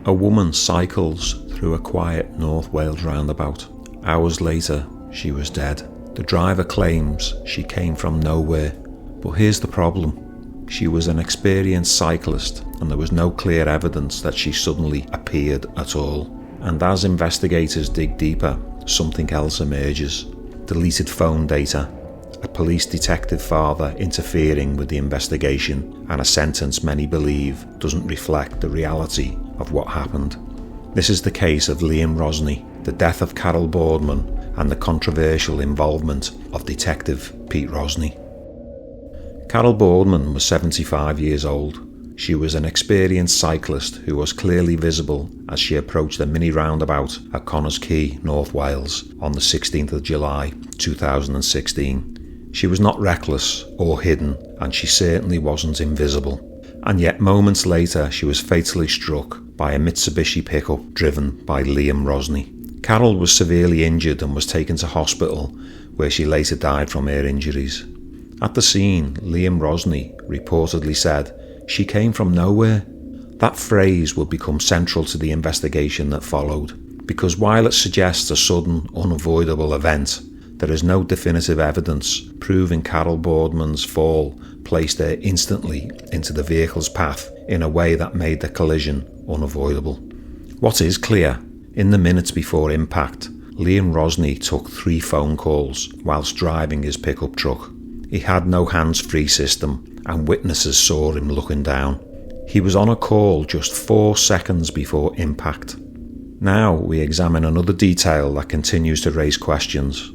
A woman cycles through a quiet North Wales roundabout. Hours later, she was dead. The driver claims she came from nowhere, but here's the problem. She was an experienced cyclist and there was no clear evidence that she suddenly appeared at all. And as investigators dig deeper, something else emerges. Deleted phone data, a police detective father interfering with the investigation, and a sentence many believe doesn't reflect the reality of what happened. This is the case of Liam Rosney, the death of Carol Boardman, and the controversial involvement of Detective Pete Rosney. Carol Boardman was 75 years old. She was an experienced cyclist who was clearly visible as she approached a mini roundabout at Connors Quay, North Wales, on the 16th of July 2016. She was not reckless or hidden, and she certainly wasn't invisible. And yet moments later she was fatally struck by a Mitsubishi pickup driven by Liam Rosney. Carol was severely injured and was taken to hospital, where she later died from her injuries. At the scene, Liam Rosney reportedly said, "She came from nowhere." That phrase would become central to the investigation that followed, because while it suggests a sudden, unavoidable event, there is no definitive evidence proving Carol Boardman's fall placed her instantly into the vehicle's path in a way that made the collision unavoidable. What is clear, in the minutes before impact, Liam Rosney took 3 phone calls whilst driving his pickup truck. He had no hands-free system, and witnesses saw him looking down. He was on a call just 4 seconds before impact. Now we examine another detail that continues to raise questions.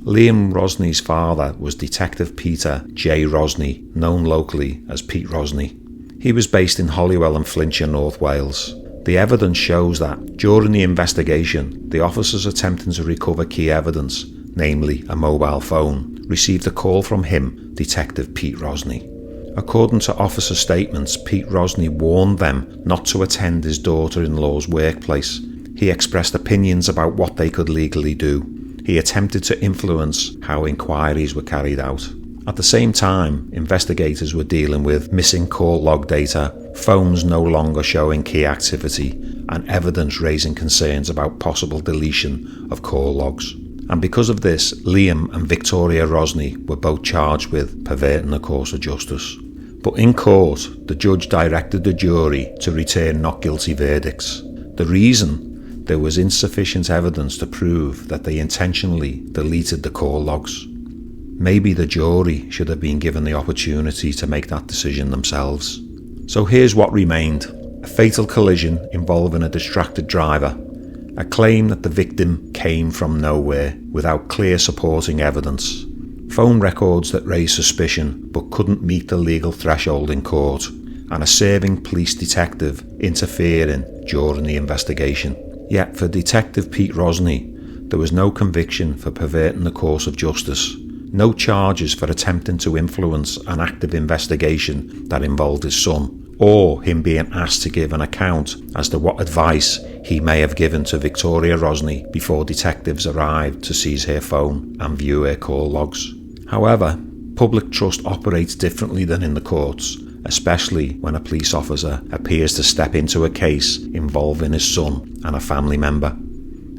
Liam Rosney's father was Detective Peter J. Rosney, known locally as Pete Rosney. He was based in Holywell and Flintshire, North Wales. The evidence shows that, during the investigation, the officers attempting to recover key evidence, namely a mobile phone, received a call from him, Detective Pete Rosney. According to officer statements, Pete Rosney warned them not to attend his daughter-in-law's workplace. He expressed opinions about what they could legally do. He attempted to influence how inquiries were carried out. At the same time, investigators were dealing with missing call log data, phones no longer showing key activity, and evidence raising concerns about possible deletion of call logs. And because of this, Liam and Victoria Rosney were both charged with perverting the course of justice. But in court, the judge directed the jury to return not guilty verdicts. The reason? There was insufficient evidence to prove that they intentionally deleted the call logs. Maybe the jury should have been given the opportunity to make that decision themselves. So here's what remained: a fatal collision involving a distracted driver, a claim that the victim came from nowhere without clear supporting evidence, phone records that raised suspicion but couldn't meet the legal threshold in court, and a serving police detective interfering during the investigation. Yet for Detective Pete Rosney, there was no conviction for perverting the course of justice, no charges for attempting to influence an active investigation that involved his son, or him being asked to give an account as to what advice he may have given to Victoria Rosney before detectives arrived to seize her phone and view her call logs. However, public trust operates differently than in the courts, especially when a police officer appears to step into a case involving his son and a family member.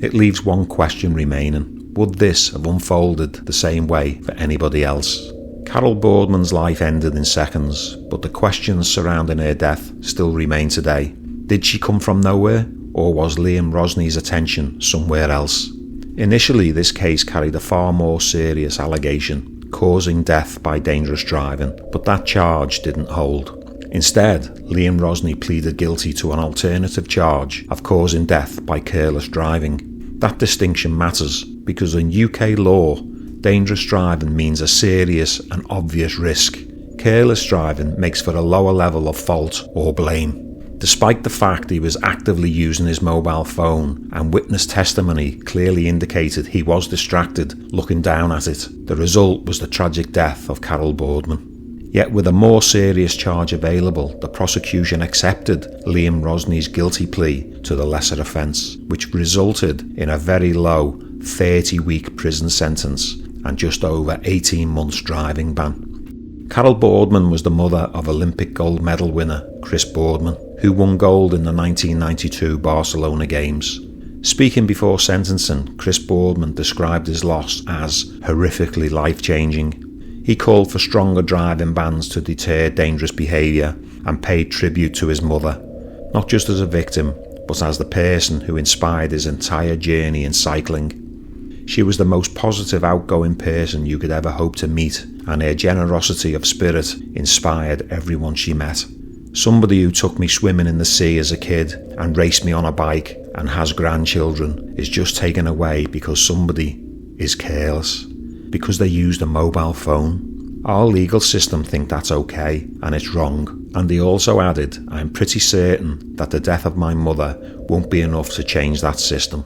It leaves one question remaining: would this have unfolded the same way for anybody else? Carol Boardman's life ended in seconds, but the questions surrounding her death still remain today. Did she come from nowhere, or was Liam Rosney's attention somewhere else? Initially, this case carried a far more serious allegation, causing death by dangerous driving, but that charge didn't hold. Instead, Liam Rosney pleaded guilty to an alternative charge of causing death by careless driving. That distinction matters because in UK law, dangerous driving means a serious and obvious risk. Careless driving makes for a lower level of fault or blame. Despite the fact he was actively using his mobile phone and witness testimony clearly indicated he was distracted looking down at it, the result was the tragic death of Carol Boardman. Yet with a more serious charge available, the prosecution accepted Liam Rosney's guilty plea to the lesser offence, which resulted in a very low 30-week prison sentence and just over 18 months driving ban. Carol Boardman was the mother of Olympic gold medal winner Chris Boardman, who won gold in the 1992 Barcelona Games. Speaking before sentencing, Chris Boardman described his loss as horrifically life-changing. He called for stronger driving bans to deter dangerous behaviour and paid tribute to his mother, not just as a victim, but as the person who inspired his entire journey in cycling. She was the most positive, outgoing person you could ever hope to meet, and her generosity of spirit inspired everyone she met. Somebody who took me swimming in the sea as a kid and raced me on a bike and has grandchildren is just taken away because somebody is careless, because they used a mobile phone. Our legal system think that's okay, and it's wrong. And he also added, "I'm pretty certain that the death of my mother won't be enough to change that system."